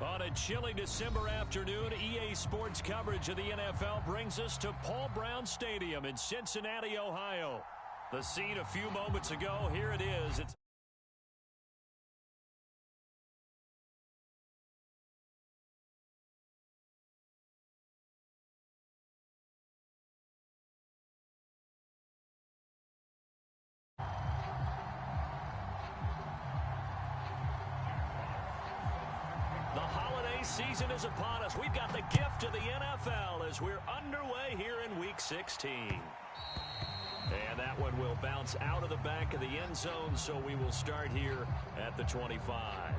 On a chilly December afternoon, EA Sports coverage of the NFL brings us to Paul Brown Stadium in Cincinnati, Ohio. The scene a few moments ago, here it is. The holiday season is upon us. We've got the gift of the NFL as we're underway here in Week 16. And that one will bounce out of the back of the end zone, so we will start here at the 25.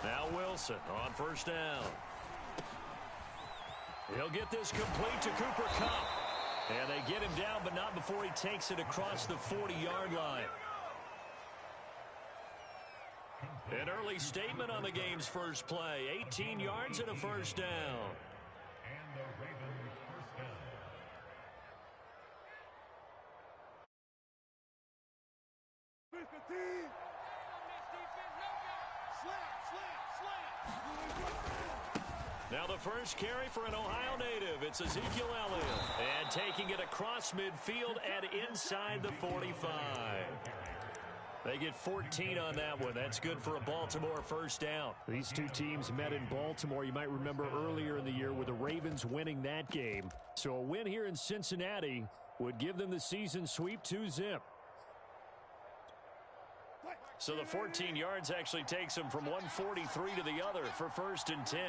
Now Wilson on first down. He'll get this complete to Cooper Kupp. And they get him down, but not before he takes it across the 40-yard line. An early statement on the game's first play. 18 yards and a first down. And the Ravens first down. Now the first carry for an Ohio native. It's Ezekiel Elliott. And taking it across midfield and inside the 45. They get 14 on that one. That's good for a Baltimore first down. These two teams met in Baltimore. You might remember earlier in the year with the Ravens winning that game. So a win here in Cincinnati would give them the season sweep 2-zip. So the 14 yards actually takes them from 143 to the other for first and 10.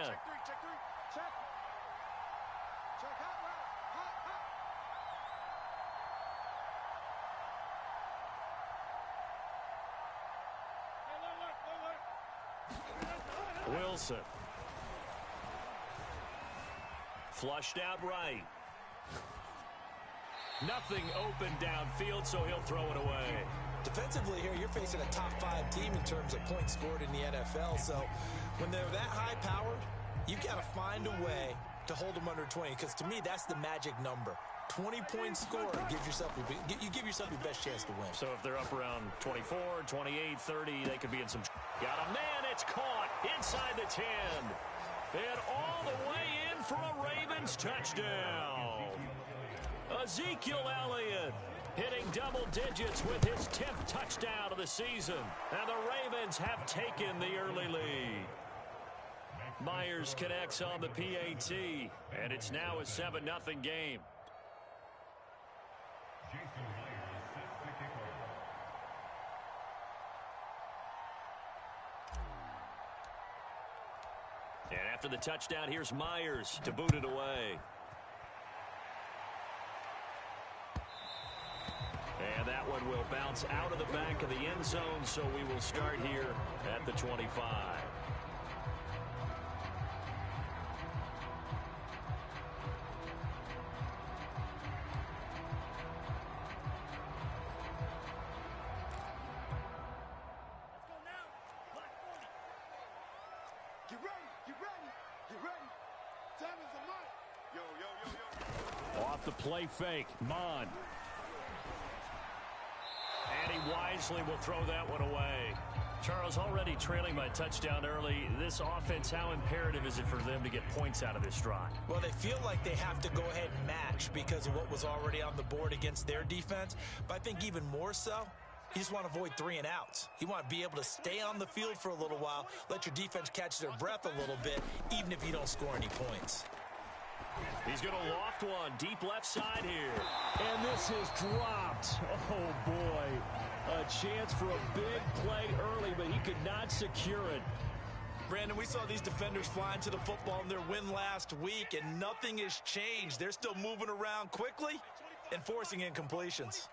Wilson. Flushed out right. Nothing open downfield, so he'll throw it away. Defensively here, you're facing a top-5 team in terms of points scored in the NFL. So when they're that high-powered, you've got to find a way to hold them under 20. Because to me, that's the magic number. 20-point score gives yourself you give yourself your best chance to win. So if they're up around 24, 28, 30, they could be in some. Got a man, it's caught inside the 10. And all the way in for a Ravens touchdown. Ezekiel Elliott hitting double digits with his 10th touchdown of the season. And the Ravens have taken the early lead. Myers connects on the PAT. And it's now a 7-0 game. And after the touchdown, here's Myers to boot it away. And that one will bounce out of the back of the end zone, so we will start here at the 25. Off the play fake, Mon. And he wisely will throw that one away. Charles, already trailing by touchdown early. This offense, how imperative is it for them to get points out of this drive? Well, they feel like they have to go ahead and match because of what was already on the board against their defense. But I think even more so, you just want to avoid 3 and outs. You want to be able to stay on the field for a little while, let your defense catch their breath a little bit, even if you don't score any points. He's going to loft one deep left side here. And this is dropped. Oh, boy. A chance for a big play early, but he could not secure it. Brandon, we saw these defenders flying to the football in their win last week, and nothing has changed. They're still moving around quickly and forcing incompletions.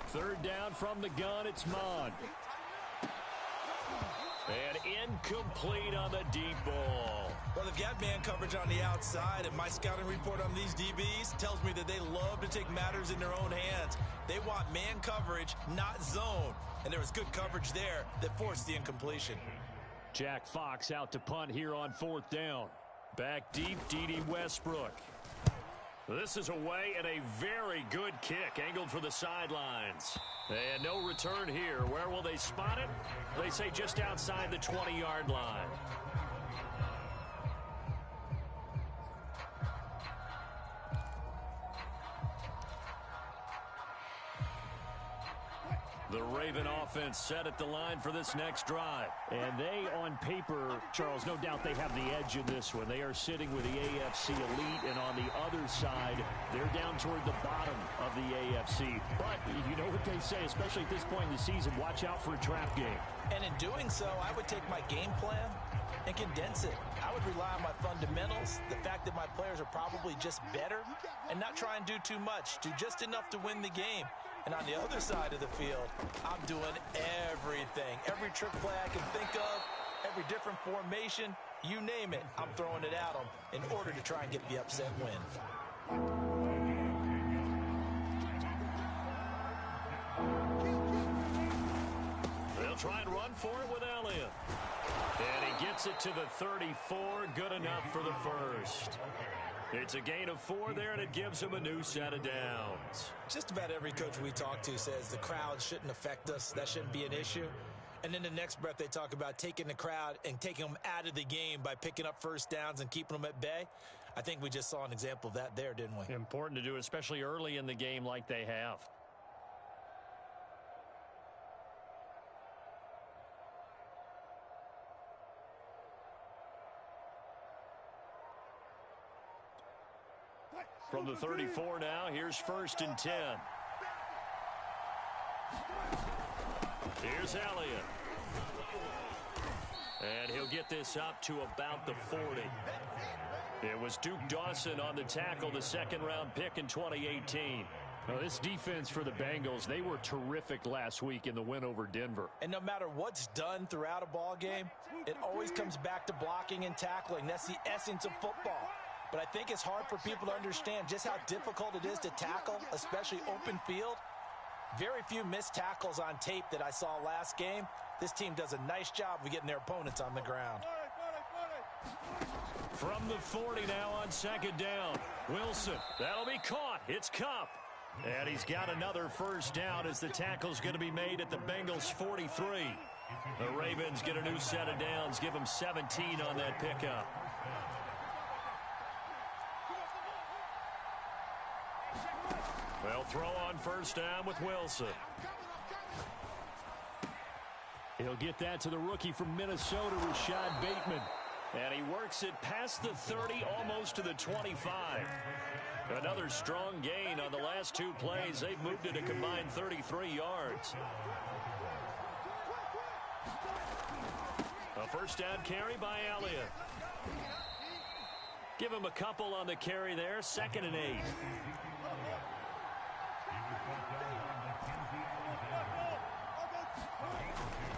Third down from the gun, it's Mond. And incomplete on the deep ball. Well, they've got man coverage on the outside, and my scouting report on these DBs tells me that they love to take matters in their own hands. They want man coverage, not zone. And there was good coverage there that forced the incompletion. Jack Fox out to punt here on fourth down. Back deep, D.D. Westbrook. This is away and a very good kick angled for the sidelines. And no return here. Where will they spot it? They say just outside the 20-yard line. The Raven offense set at the line for this next drive. And they, on paper, Charles, no doubt they have the edge in this one. They are sitting with the AFC elite, and on the other side, they're down toward the bottom of the AFC. But you know what they say, especially at this point in the season, watch out for a trap game. And in doing so, I would take my game plan and condense it. I would rely on my fundamentals, the fact that my players are probably just better, and not try and do too much, do just enough to win the game. And on the other side of the field, I'm doing everything. Every trick play I can think of, every different formation, you name it, I'm throwing it at them in order to try and get the upset win. They'll try and run for it with Elliott. And he gets it to the 34, good enough for the first. It's a gain of 4 there, and it gives him a new set of downs. Just about every coach we talk to says the crowd shouldn't affect us. That shouldn't be an issue. And then the next breath they talk about taking the crowd and taking them out of the game by picking up first downs and keeping them at bay. I think we just saw an example of that there, didn't we? Important to do, especially early in the game like they have. From the 34 now, here's 1st and 10. Here's Elliott. And he'll get this up to about the 40. It was Duke Dawson on the tackle, the second-round pick in 2018. Now, this defense for the Bengals, they were terrific last week in the win over Denver. And no matter what's done throughout a ball game, it always comes back to blocking and tackling. That's the essence of football. But I think it's hard for people to understand just how difficult it is to tackle, especially open field. Very few missed tackles on tape that I saw last game. This team does a nice job of getting their opponents on the ground. From the 40 now on 2nd down. Wilson, that'll be caught. It's Kupp. And he's got another first down as the tackle's going to be made at the Bengals 43. The Ravens get a new set of downs, give them 17 on that pickup. They'll throw on first down with Wilson. He'll get that to the rookie from Minnesota, Rashad Bateman. And he works it past the 30, almost to the 25. Another strong gain on the last 2 plays. They've moved it a combined 33 yards. A first down carry by Elliott. Give him a couple on the carry there. 2nd and 8.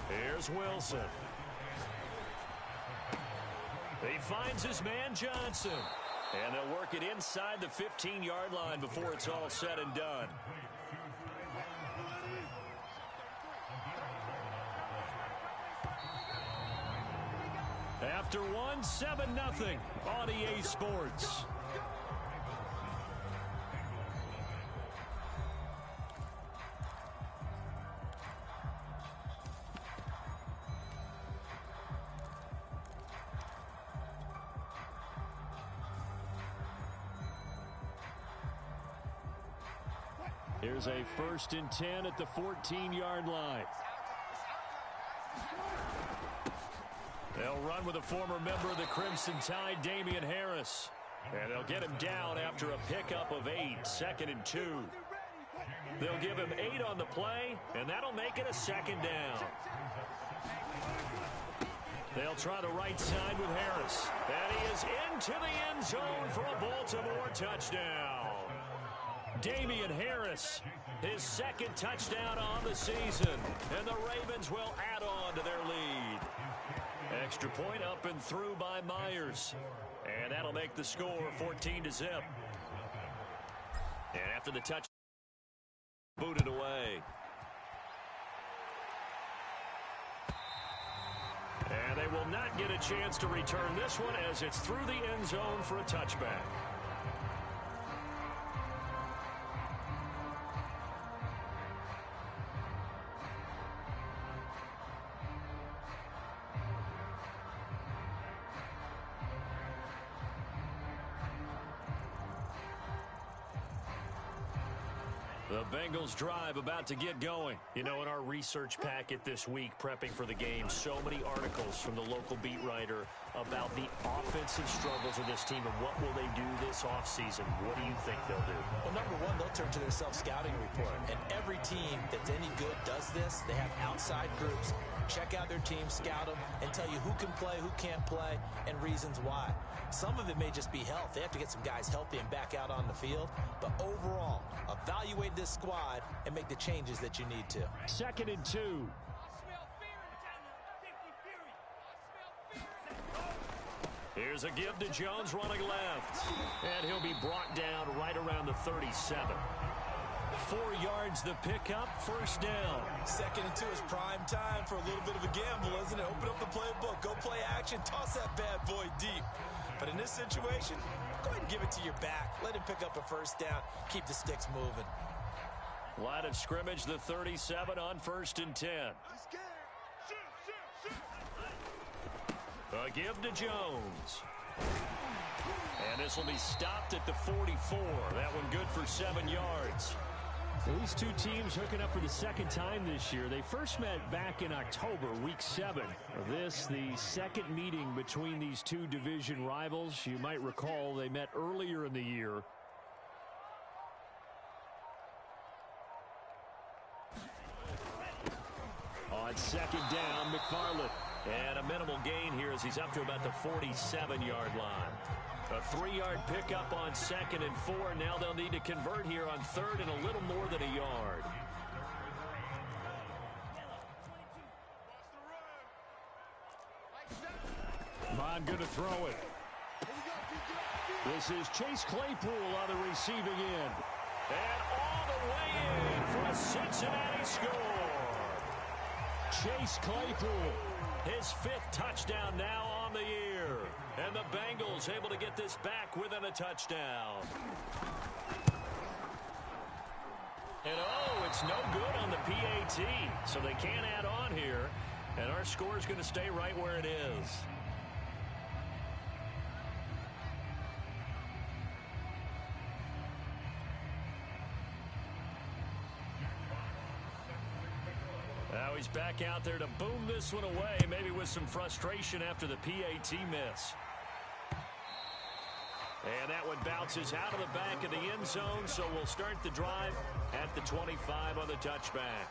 Here's Wilson. He finds his man Johnson. And they'll work it inside the 15-yard line before it's all said and done. After one, 7-0 on EA Sports. Here's a 1st and 10 at the 14-yard line. They'll run with a former member of the Crimson Tide, Damian Harris. And they'll get him down after a pickup of 8, 2nd and 2. They'll give him 8 on the play, and that'll make it a 2nd down. They'll try the right side with Harris. And he is into the end zone for a Baltimore touchdown. Damian Harris, his second touchdown on the season. And the Ravens will add on to their lead. Extra point up and through by Myers. And that'll make the score 14-0. And after the touch, booted away. And they will not get a chance to return this one as it's through the end zone for a touchback. The Bengals drive about to get going. You know, in our research packet this week, prepping for the game, so many articles from the local beat writer about the offensive struggles of this team and what will they do this offseason. What do you think they'll do? Well, number one, they'll turn to their self-scouting report. And every team that's any good does this. They have outside groups. Check out their team, scout them, and tell you who can play, who can't play, and reasons why. Some of it may just be health. They have to get some guys healthy and back out on the field. But overall, evaluate this squad and make the changes that you need to. 2nd and 2. Here's a give to Jones running left. And he'll be brought down right around the 37. 4 yards the pickup, first down. 2nd and 2 is prime time for a little bit of a gamble, isn't it? Open up the playbook, go play action, toss that bad boy deep. But in this situation, go ahead and give it to your back. Let him pick up a first down. Keep the sticks moving. Line of scrimmage, the 37 on 1st and 10. A give to Jones. And this will be stopped at the 44. That one good for 7 yards. These two teams hooking up for the second time this year. They first met back in October, week 7. This, the second meeting between these two division rivals. You might recall they met earlier in the year. On 2nd down, McFarland. And a minimal gain here as he's up to about the 47-yard line. A 3-yard pickup on 2nd and 4. Now they'll need to convert here on 3rd and a little more than a yard. Mon going to throw it. This is Chase Claypool on the receiving end. And all the way in for a Cincinnati score. Chase Claypool, his 5th touchdown now on the year. And the Bengals able to get this back within a touchdown. And oh, it's no good on the PAT. So they can't add on here. And our score is going to stay right where it is. Now he's back out there to boom this one away, maybe with some frustration after the PAT miss. And that one bounces out of the back of the end zone, so we'll start the drive at the 25 on the touchback.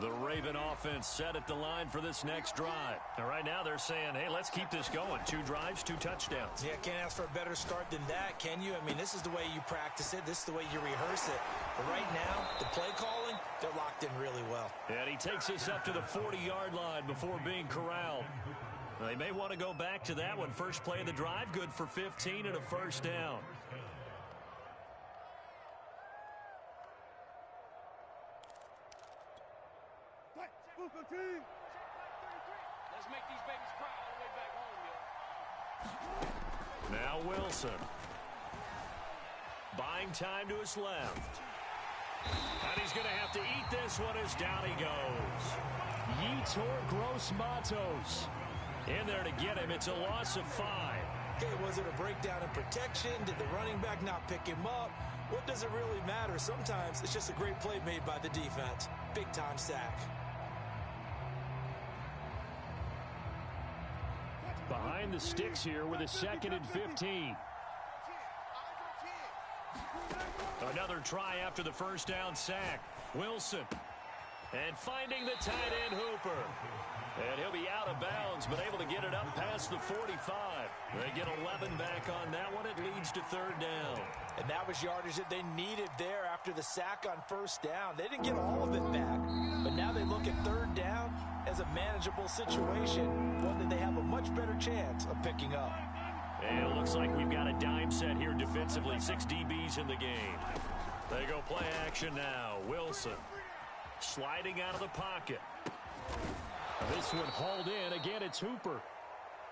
The Raven offense set at the line for this next drive. And right now they're saying, hey, let's keep this going. 2 drives, 2 touchdowns. Yeah, can't ask for a better start than that, can you? I mean, this is the way you practice it. This is the way you rehearse it. But right now, the play calling, they're locked in really well. And he takes us up to the 40-yard line before being corralled. They may want to go back to that one. First play of the drive, good for 15 and a first down. Let's make these babies cry all the way back home, yo. Now Wilson. Buying time to his left. And he's going to have to eat this one as down he goes. Yetur Gross-Matos in there to get him. It's a loss of 5. Okay, was it a breakdown in protection? Did the running back not pick him up? What does it really matter? Sometimes it's just a great play made by the defense. Big-time sack. Behind the sticks here with a 2nd and 15. Another try after the first down sack. Wilson. And finding the tight end Hooper. And he'll be out of bounds, but able to get it up past the 45. They get 11 back on that one. It leads to third down. And that was yardage that they needed there after the sack on first down. They didn't get all of it back, but now they look at third down as a manageable situation, one that they have a much better chance of picking up. And it looks like we've got a dime set here defensively. 6 DBs in the game. They go play action now. Wilson sliding out of the pocket. This one hauled in. Again, it's Hooper.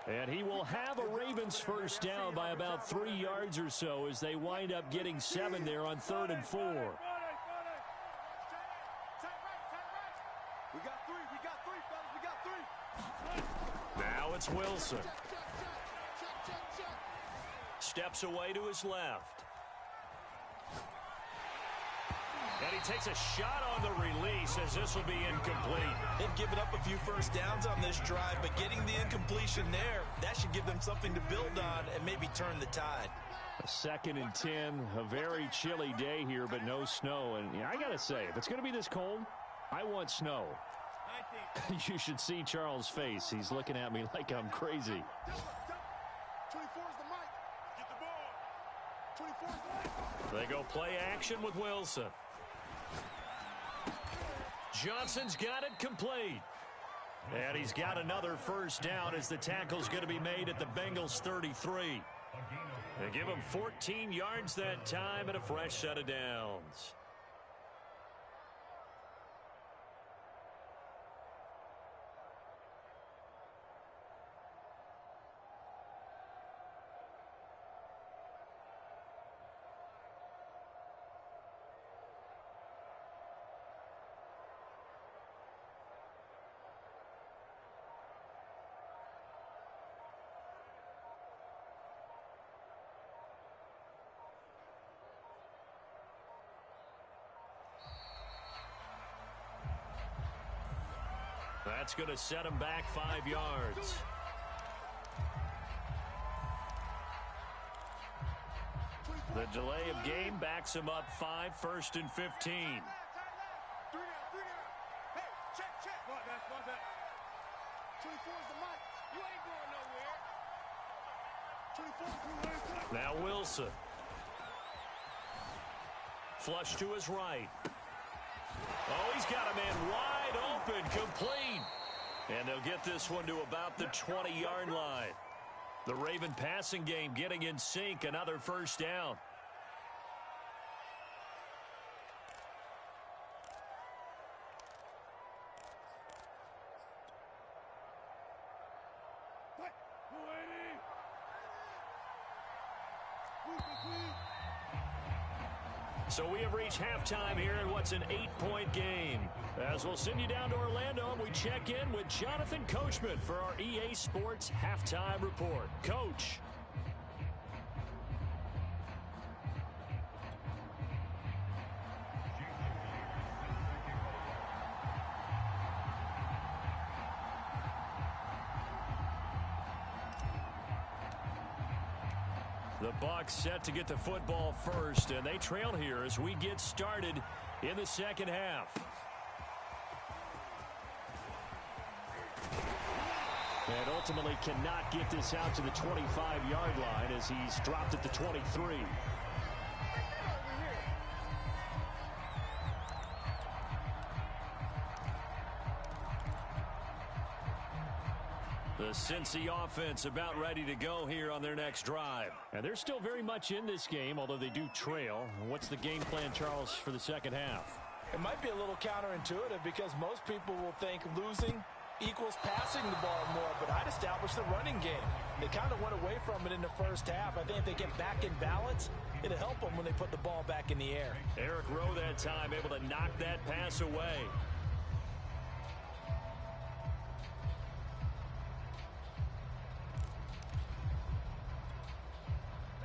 And he will have a Ravens first down by about 3 yards or so as they wind up getting 7 there on 3rd and 4. We got three, fellas. We got 3. Now it's Wilson. Steps away to his left. And he takes a shot on the release as this will be incomplete. They've given up a few first downs on this drive, but getting the incompletion there, that should give them something to build on and maybe turn the tide. A 2nd and 10, a very chilly day here, but no snow. And I got to say, if it's going to be this cold, I want snow. You should see Charles' face. He's looking at me like I'm crazy. 24's the mic. Get the ball. 24's the mic. They go play action with Wilson. Johnson's got it complete. And he's got another first down as the tackle's going to be made at the Bengals 33. They give him 14 yards that time and a fresh set of downs. That's going to set him back 5 yards. The delay of game backs him up 5, 1st and 15. 3 down. Hey, check. What that? 24's the mic. You ain't going nowhere. 24's Now Wilson. Flush to his right. Oh, he's got a man wide open, complete. And they'll get this one to about the 20-yard line. The Raven passing game getting in sync, another first down. So we have reached halftime here in what's an 8-point game. As we'll send you down to Orlando, and we check in with Jonathan Coachman for our EA Sports Halftime Report. Coach. The Bucs set to get the football first, and they trail here as we get started in the second half. And ultimately cannot get this out to the 25-yard line as he's dropped at the 23. The Cincy offense about ready to go here on their next drive. And they're still very much in this game, although they do trail. What's the game plan, Charles, for the second half? It might be a little counterintuitive because most people will think losing equals passing the ball more, but I'd establish the running game. They kind of went away from it in the first half. I think if they get back in balance, it'll help them when they put the ball back in the air. Eric Rowe that time able to knock that pass away.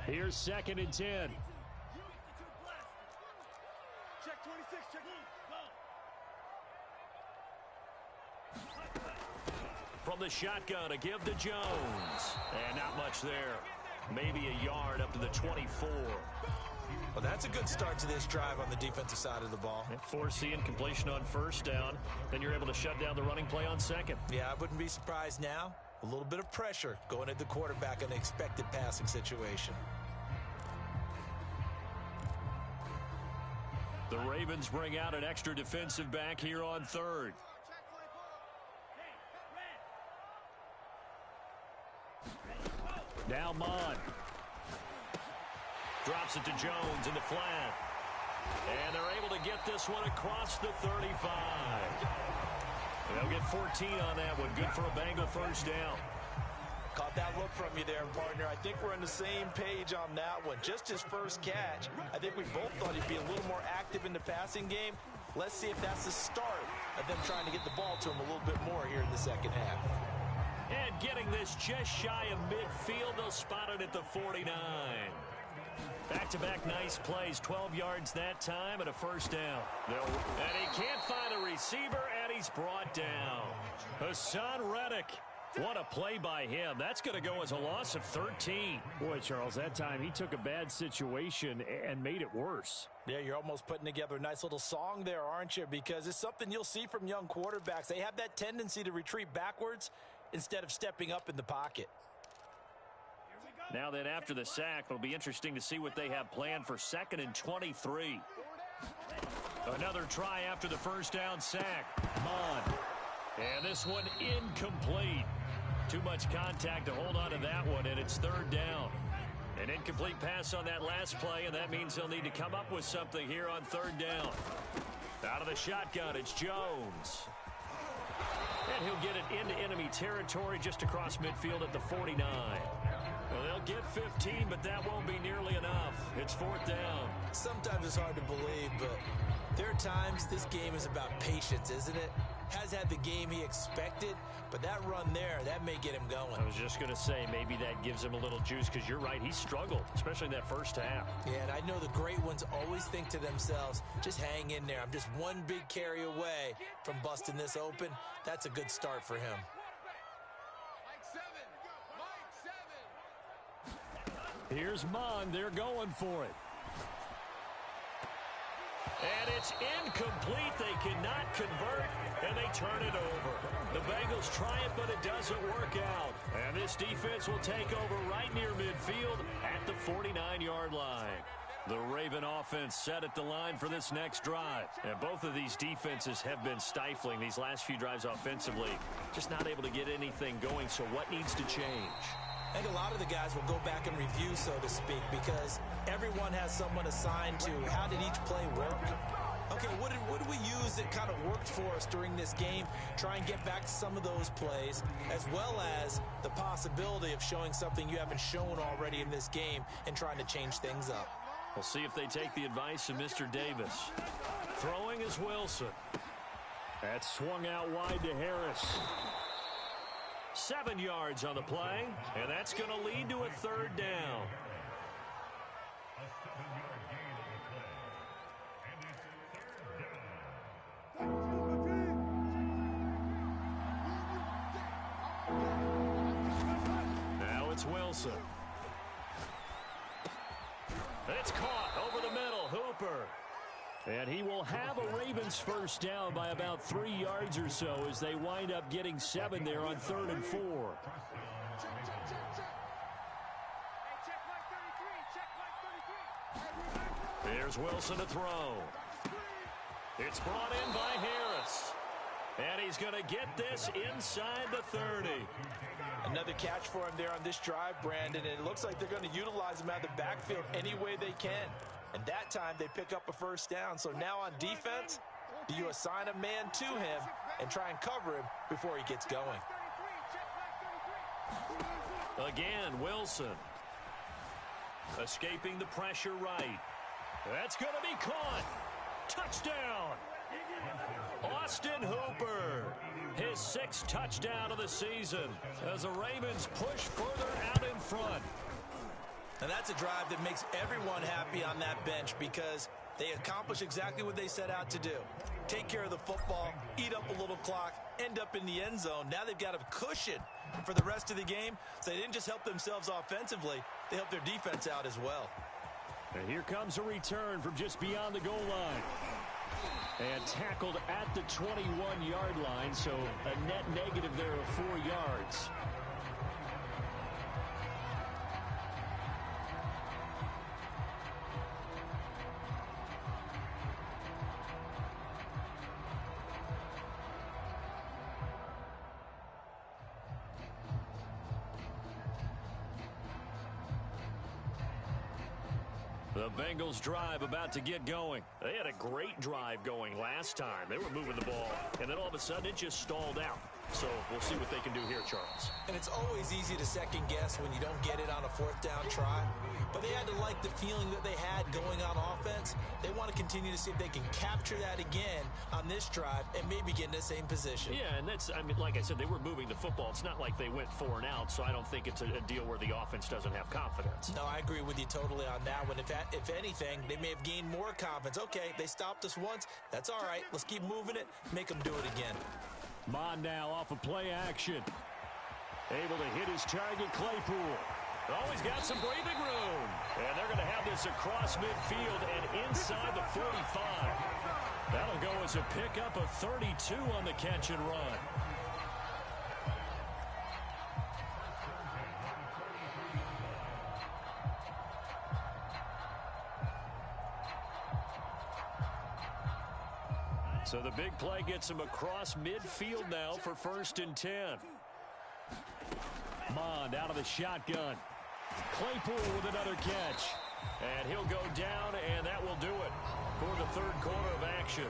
Here's 2nd and 10. Check 26, check. From the shotgun to give to Jones. And not much there. Maybe a yard up to the 24. Well, that's a good start to this drive on the defensive side of the ball. Forcing completion on first down. Then you're able to shut down the running play on second. Yeah, I wouldn't be surprised now. A little bit of pressure going at the quarterback in an expected passing situation. The Ravens bring out an extra defensive back here on third. Now Mon. Drops it to Jones in the flat. And they're able to get this one across the 35. They'll get 14 on that one. Good for a Bengal first down. Caught that look from you there, partner. I think we're on the same page on that one. Just his first catch. I think we both thought he'd be a little more active in the passing game. Let's see if that's the start of them trying to get the ball to him a little bit more here in the second half. And getting this just shy of midfield, they'll spot it at the 49. Back-to-back nice plays, 12 yards that time and a first down. And he can't find a receiver, and he's brought down. Hassan Reddick. What a play by him. That's going to go as a loss of 13. Boy, Charles, that time he took a bad situation and made it worse. Yeah, you're almost putting together a nice little song there, aren't you? Because it's something you'll see from young quarterbacks. They have that tendency to retreat backwards instead of stepping up in the pocket. Now then, after the sack, it'll be interesting to see what they have planned for 2nd and 23. Another try after the first down sack. Mon. And this one incomplete. Too much contact to hold on to that one, and it's 3rd down. An incomplete pass on that last play, and that means they'll need to come up with something here on 3rd down. Out of the shotgun, it's Jones. And he'll get it into enemy territory just across midfield at the 49. Well, they'll get 15, but that won't be nearly enough. It's 4th down. Sometimes it's hard to believe, but there are times this game is about patience, isn't it? Has had the game he expected, but that run there, that may get him going. I was just going to say, maybe that gives him a little juice, because you're right, he struggled, especially in that first half. Yeah, and I know the great ones always think to themselves, just hang in there. I'm just one big carry away from busting this open. That's a good start for him. Here's Mon. They're going for it. And it's incomplete. They cannot convert, and they turn it over. The Bengals try it, but it doesn't work out. And this defense will take over right near midfield at the 49-yard line. The Raven offense set at the line for this next drive. And both of these defenses have been stifling these last few drives offensively. Just not able to get anything going, so what needs to change? I think a lot of the guys will go back and review, so to speak, because everyone has someone assigned to how did each play work. Okay, what did we use that kind of worked for us during this game? Try and get back to some of those plays, as well as the possibility of showing something you haven't shown already in this game and trying to change things up. We'll see if they take the advice of Mr. Davis. Throwing is Wilson. That swung out wide to Harris. 7 yards on the play, and that's going to lead to a 3rd down. Now it's Wilson. It's caught over the middle. Hooper. And he will have a Ravens first down by about 3 yards or so as they wind up getting 7 there on 3rd and 4. Here's Wilson to throw. It's brought in by Harris. And he's going to get this inside the 30. Another catch for him there on this drive, Brandon. And it looks like they're going to utilize him out of the backfield any way they can. And that time they pick up a first down. So now on defense, do you assign a man to him and try and cover him before he gets going? Again, Wilson. Escaping the pressure right. That's going to be caught. Touchdown. Austin Hooper. His 6th touchdown of the season as the Ravens push further out in front. And that's a drive that makes everyone happy on that bench because they accomplish exactly what they set out to do. Take care of the football, eat up a little clock, end up in the end zone. Now they've got a cushion for the rest of the game. So they didn't just help themselves offensively, they helped their defense out as well. And here comes a return from just beyond the goal line. And tackled at the 21-yard line, so a net negative there of 4 yards. The Bengals drive about to get going. They had a great drive going last time. They were moving the ball, and then all of a sudden it just stalled out. So we'll see what they can do here, Charles. And it's always easy to second guess when you don't get it on a 4th down try. But they had to like the feeling that they had going on offense. They want to continue to see if they can capture that again on this drive and maybe get in the same position. Yeah, and that's, I mean, like I said, they were moving the football. It's not like they went 4 and out, so I don't think it's a deal where the offense doesn't have confidence. No, I agree with you totally on that one. If anything, they may have gained more confidence. Okay, they stopped us once. That's all right. Let's keep moving it. Make them do it again. Mon now off of play action. Able to hit his target, Claypool. Always got some breathing room. And they're going to have this across midfield and inside the 45. That'll go as a pickup of 32 on the catch and run. So the big play gets him across midfield now for 1st and 10. Mond out of the shotgun. Claypool with another catch. And he'll go down, and that will do it for the 3rd quarter of action.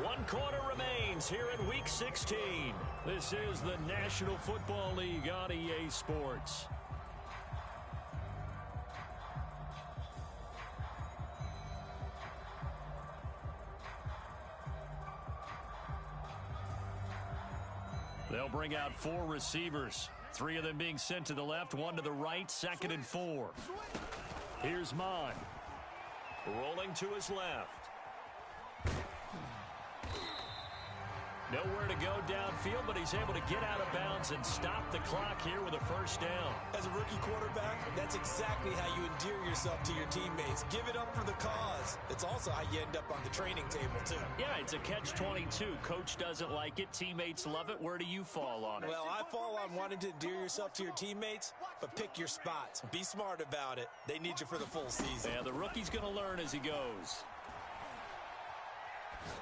1 quarter remains here in Week 16. This is the National Football League on EA Sports. They'll bring out 4 receivers. 3 of them being sent to the left, 1 to the right, 2nd and 4. Here's Mon. Rolling to his left. Nowhere to go downfield, but he's able to get out of bounds and stop the clock here with a 1st down. As a rookie quarterback, that's exactly how you endear yourself to your teammates. Give it up for the cause. It's also how you end up on the training table, too. Yeah, it's a catch-22. Coach doesn't like it. Teammates love it. Where do you fall on it? Well, I fall on wanting to endear yourself to your teammates, but pick your spots. Be smart about it. They need you for the full season. Yeah, the rookie's going to learn as he goes.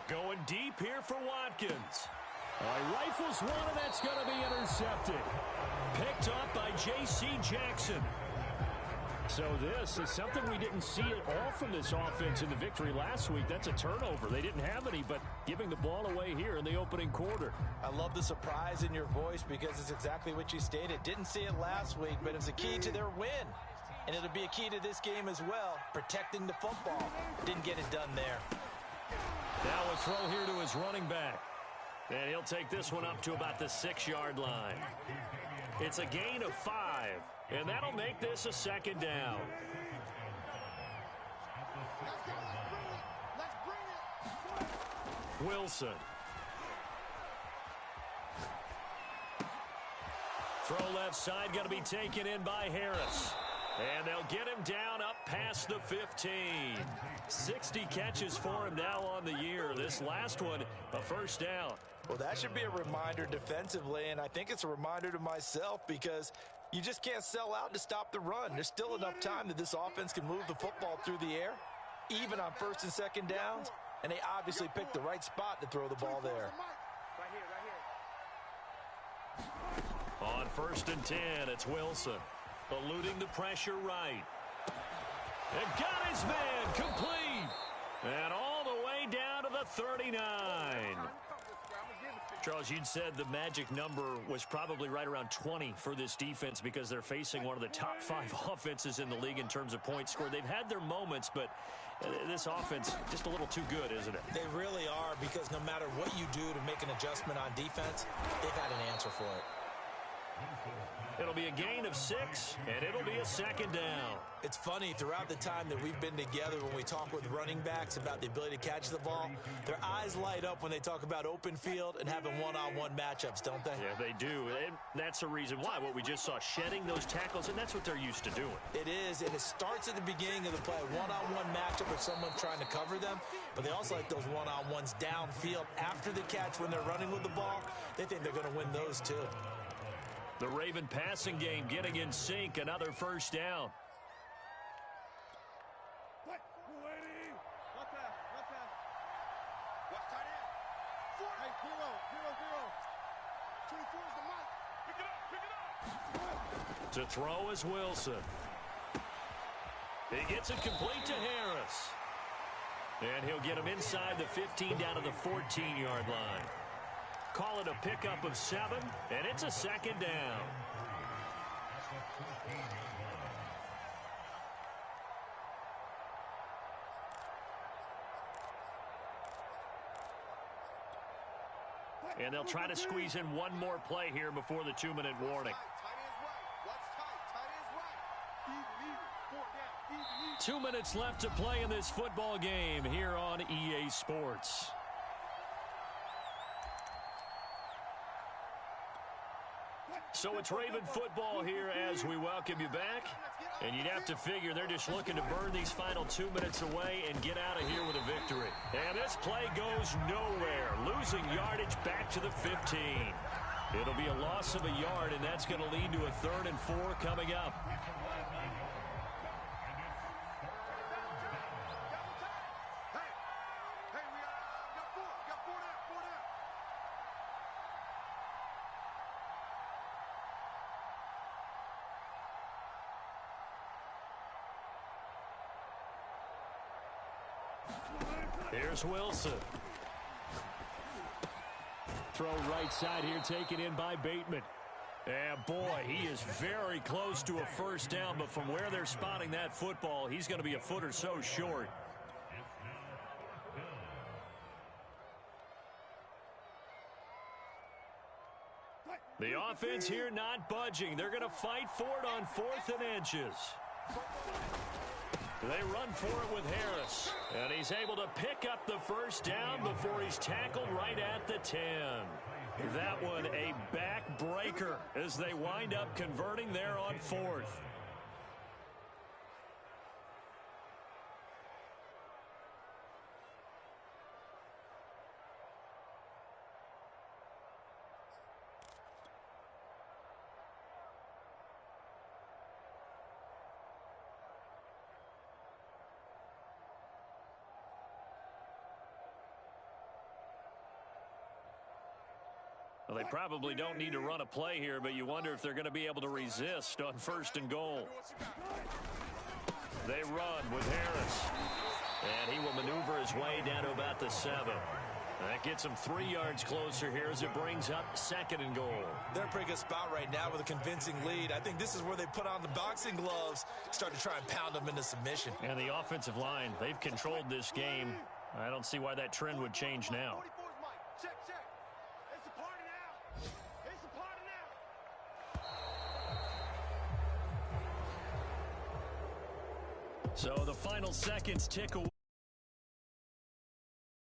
Going deep here for Watkins. Rifles one, and that's going to be intercepted. Picked up by J.C. Jackson. So this is something we didn't see at all from this offense in the victory last week. That's a turnover. They didn't have any, but giving the ball away here in the opening quarter. I love the surprise in your voice because it's exactly what you stated. Didn't see it last week, but it's a key to their win. And it'll be a key to this game as well, protecting the football. Didn't get it done there. Now a throw here to his running back. And he'll take this one up to about the 6-yard line. It's a gain of 5, and that'll make this a 2nd down. Wilson. Throw left side, going to be taken in by Harris. And they'll get him down up past the 15. 60 catches for him now on the year. This last one, a 1st down. Well, that should be a reminder defensively, and I think it's a reminder to myself because you just can't sell out to stop the run. There's still enough time that this offense can move the football through the air, even on 1st and 2nd downs, and they obviously picked the right spot to throw the ball there. On 1st and 10, it's Wilson. Eluding the pressure right. And got his man complete. And all the way down to the 39. Charles, you'd said the magic number was probably right around 20 for this defense because they're facing one of the top 5 offenses in the league in terms of points scored. They've had their moments, but this offense just a little too good, isn't it? They really are, because no matter what you do to make an adjustment on defense, they've had an answer for it. It'll be a gain of 6, and it'll be a second down. It's funny, throughout the time that we've been together, when we talk with running backs about the ability to catch the ball, their eyes light up when they talk about open field and having one-on-one matchups, don't they? Yeah, they do. And that's the reason why. What we just saw, shedding those tackles, and that's what they're used to doing. It is, and it starts at the beginning of the play. One-on-one matchup with someone trying to cover them, but they also like those one-on-ones downfield after the catch when they're running with the ball. They think they're going to win those too. The Raven passing game getting in sync, another first down. To throw is Wilson. He gets it complete to Harris. And he'll get him inside the 15 down to the 14-yard line. Call it a pickup of 7, and it's a second down. And they'll try to squeeze in one more play here before the 2-minute warning. 2 minutes left to play in this football game here on EA Sports. So it's Raven football here as we welcome you back. And you'd have to figure they're just looking to burn these final 2 minutes away and get out of here with a victory. And this play goes nowhere. Losing yardage back to the 15. It'll be a loss of a yard, and that's going to lead to a 3rd and 4 coming up. Here's Wilson. Throw right side here, taken in by Bateman. And boy, he is very close to a first down, but from where they're spotting that football, he's going to be a foot or so short. The offense here not budging. They're going to fight for it on 4th and inches. They run for it with Harris. And he's able to pick up the first down before he's tackled right at the 10. That one a backbreaker as they wind up converting there on 4th. Well, they probably don't need to run a play here, but you wonder if they're going to be able to resist on 1st and goal. They run with Harris. And he will maneuver his way down to about the 7. That gets him 3 yards closer here as it brings up 2nd and goal. They're in a pretty good spot right now with a convincing lead. I think this is where they put on the boxing gloves, start to try and pound them into submission. And the offensive line, they've controlled this game. I don't see why that trend would change now. So the final seconds tick away.